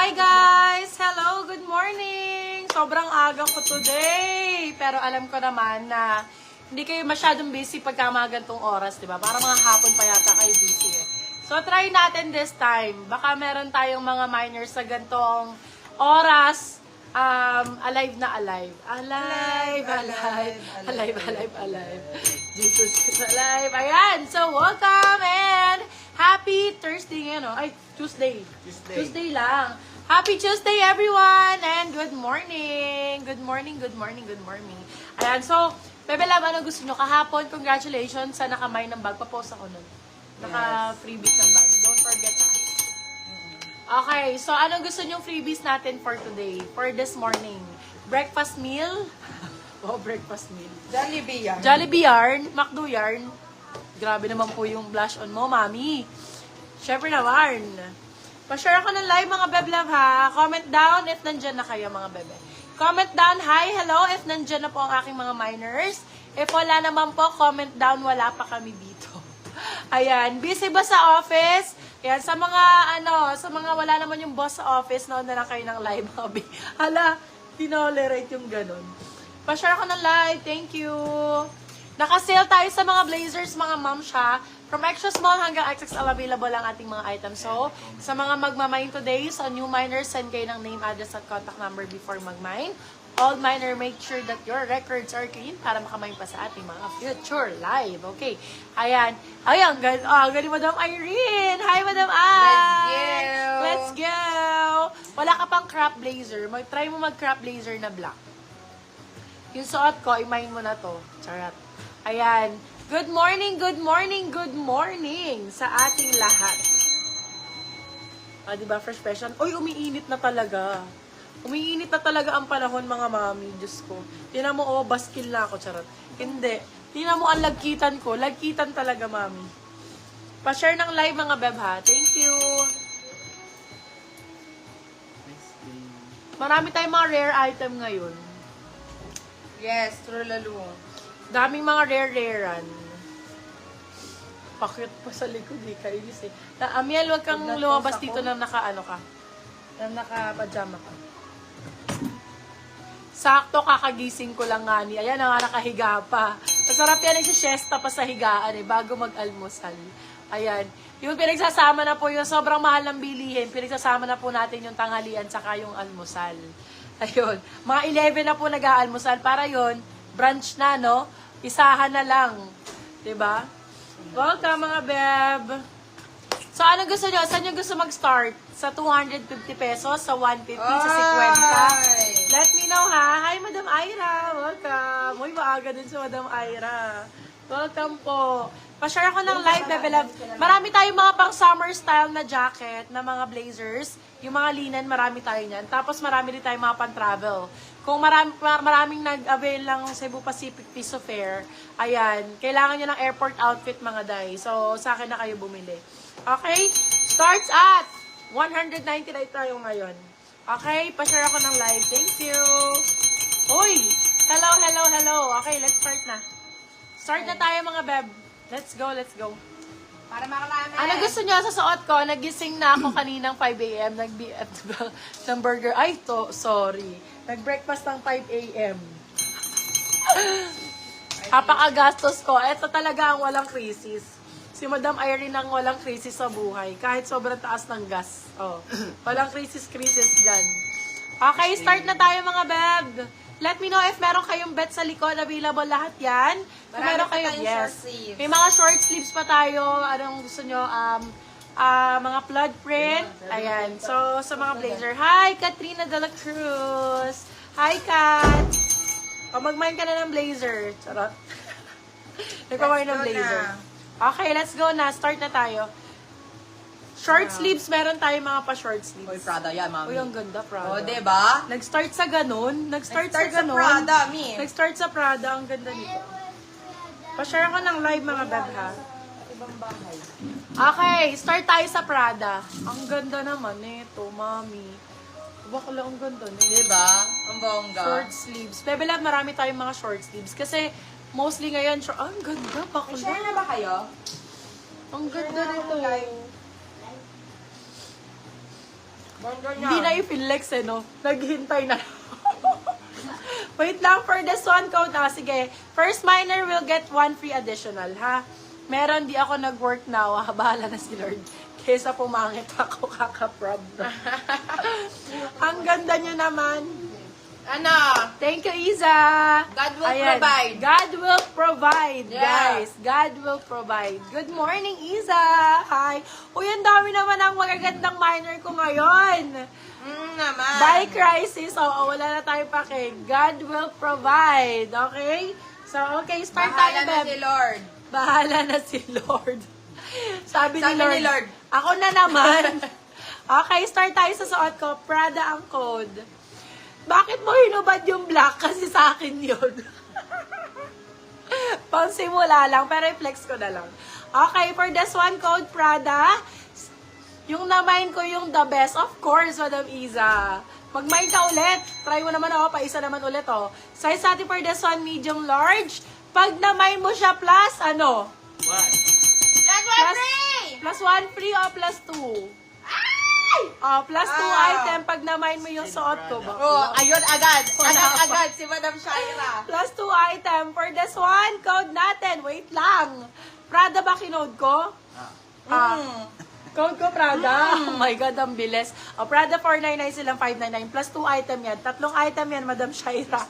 Hi guys! Hello! Good morning! Sobrang aga ko today. Pero alam ko naman na hindi kayo masyadong busy pagka mga gantong oras, di ba? Para mga hapon pa yata kayo busy eh. So try natin this time. Baka meron tayong mga minors sa gantong oras. Alive na alive. Alive. Jesus is alive. Ayan. So welcome and happy Thursday ngayon. Ay, Tuesday lang. Happy Tuesday, everyone! And good morning! Good morning. Ayan, so, Bebe Love, ano gusto nyo? Kahapon, congratulations sa nakamay ng bag. Pa-post ako nun. Naka-freebies ng bag. Don't forget, ha? Okay, so anong gusto nyong freebies natin for today? For this morning? Breakfast meal? Oh, breakfast meal. Jollibee yarn. Jollibee yarn, McDo yarn. Grabe naman po yung blush on mo, mami. Syempre naman. Pa-share ako ng live, mga Beb Love, ha? Comment down if nandyan na kayo, mga bebe. Comment down, hi, hello, if nandyan na po ang aking mga minors. If wala naman po, comment down, wala pa kami dito. Ayan, busy ba sa office? Ayan, sa mga wala naman yung boss sa office, noon na lang kayo ng live, mga Hala, tinolerate yung ganun. Pa-share ako ng live, thank you. Naka-sale tayo sa mga blazers, mga ma'am siya. From extra small hanggang XXL available ang ating mga items. So, sa mga magmamine today, sa new miners, send kayo ng name, address, at contact number before magmine. Old miner, make sure that your records are clean para makamine pa sa ating mga future live. Okay. Ayan. Ayan. Galing Madam Irene. Hi, Madam Ann. Let's go. Wala ka pang crop blazer. Try mo mag-crop blazer na black. Yung suot ko, i-mine mo na to. Charot. Ayan. Good morning sa ating lahat. Diba, first question? Uy, umiinit na talaga. Umiinit na talaga ang panahon, mga mami. Diyos ko. Tingnan mo, baskil na ako, charot. Hindi. Tingnan mo ang lagkitan ko. Lagkitan talaga, mami. Pa-share ng live, mga beb, ha? Thank you. Marami tayong mga rare item ngayon. Yes, true lalo. Daming mga rare-rarean. Pakit pa sa likod eh. Kainis eh. Amiel, wag kang lumabas dito na naka-ano ka. Na naka-pajama ka. Sakto, kakagising ko lang nga ni. Ayan na nga, nakahiga pa. Masarap yan, nagsisiesta pa sa higaan eh, bago mag-almusal. Ayan. Yung pinagsasama na po yung sobrang mahal ng bilihin, pinagsasama na po natin yung tanghalian saka yung almusal. Ayun. Mga 11 na po nag-aalmusal. Para yon brunch na, no? Isahan na lang. Diba? Welcome, mga beb. So, ano gusto nyo? Saan nyo gusto mag-start? Sa 250 pesos? Sa 150? Sa 50? Let me know, ha? Hi, Madam Ira. Welcome. Uy, maaga din si Madam Ira. Welcome po. Pa-share ako ng live, Bebe Love. Marami tayong mga pang summer style na jacket, na mga blazers. Yung mga linen, marami tayo niyan. Tapos marami din tayong mga pan-travel. Kung maraming nag-avail ng Cebu Pacific Piece of Fare, ayan, kailangan nyo ng airport outfit, mga day. So, sa akin na kayo bumili. Okay? Starts at 199 tayo ngayon. Okay? Pa-share ako ng live. Thank you. Uy! Hello. Okay, let's start na. Start na tayo, mga beb. Let's go. Para makarami. Ano gusto niyo sa suot ko? Nagising na ako kaninang 5 a.m. Nag-BF ng burger. Ay, sorry. Nag-breakfast ng 5 a.m. Kapakagastos ko. Ito talaga ang walang krisis. Si Madam Irene ang walang krisis sa buhay. Kahit sobrang taas ng gas. Oh. Walang krisis dyan. Okay, start na tayo, mga beb. Let me know if meron kayong bet sa likod. Available lahat yan. Kung meron kayong, yes. May mga short sleeves pa tayo. Anong gusto nyo? Mga flood print. Ayan. So, sa mga blazer. Hi, Katrina de la Cruz. Hi, Kat. Mag-mine ka na ng blazer. Charot. Nagpamine ng blazer. Okay, let's go na. Start na tayo. Short sleeves, meron tayong mga pa-short sleeves. Uy, Prada yan, mami. Uy, ang ganda, Prada. O, diba? Nag-start sa ganun. Nag-start sa Prada, mi. Nag-start sa Prada. Ang ganda nito. Pa-share ako ng live, mga beb, ha? Ibang bahay. Okay, start tayo sa Prada. Ang ganda naman nito, mami. Bakla, ang ganda nito. Diba? Ang bongga. Short sleeves. Bebe Love, marami tayong mga short sleeves. Kasi, mostly ngayon, ang ganda, bakla. Share na ba kayo? Ang ganda nito. Bongga niya. Hindi na i-flex eh, no? Naghihintay na. Wait lang for this one code. Sige. First miner will get 1 free additional, ha? Meron, di ako nag-work now. Bahala na si Lord. Kesa pumangit ako, kaka-prob. Ang ganda nyo naman. Ano? Thank you, Iza. God will provide. God will provide, Yeah. guys. God will provide. Good morning, Iza. Hi. Uy, ang dami naman ang magagandang miner ko ngayon. Naman. By crisis, oo, wala na tayo pake. God will provide, okay? So, okay, start Bahala tayo, na Beb. si Lord. Bahala na si Lord. Sabi Sabi ni Lord. Ako na naman. Okay, start tayo sa suot ko. Prada ang code. Bakit mo hinubad yung black? Kasi sa akin yun. Pang simula lang, pero i-flex ko na lang. Okay, for this one code, Prada. Yung na-mine ko yung the best. Of course, Madam Iza. Mag-mine ka ulit. Try mo naman ako, paisa naman ulit, oh. Size natin for this one, medium large. Pag na-mine mo siya, plus, ano? Plus 1 free o plus 2? Oh, plus 2 item pag na-mine mo yung suot ko ba? Oh, ayun agad. Wala pa. Agad si Madam Shaira. Plus 2 item for this one. Code natin. Wait lang. Prada ba kinode ko? Code ko Prada. Oh my God, ang bilis. Oh, Prada 499 silang 599. Plus 2 item yan. 3 item yan, Madam Shaira.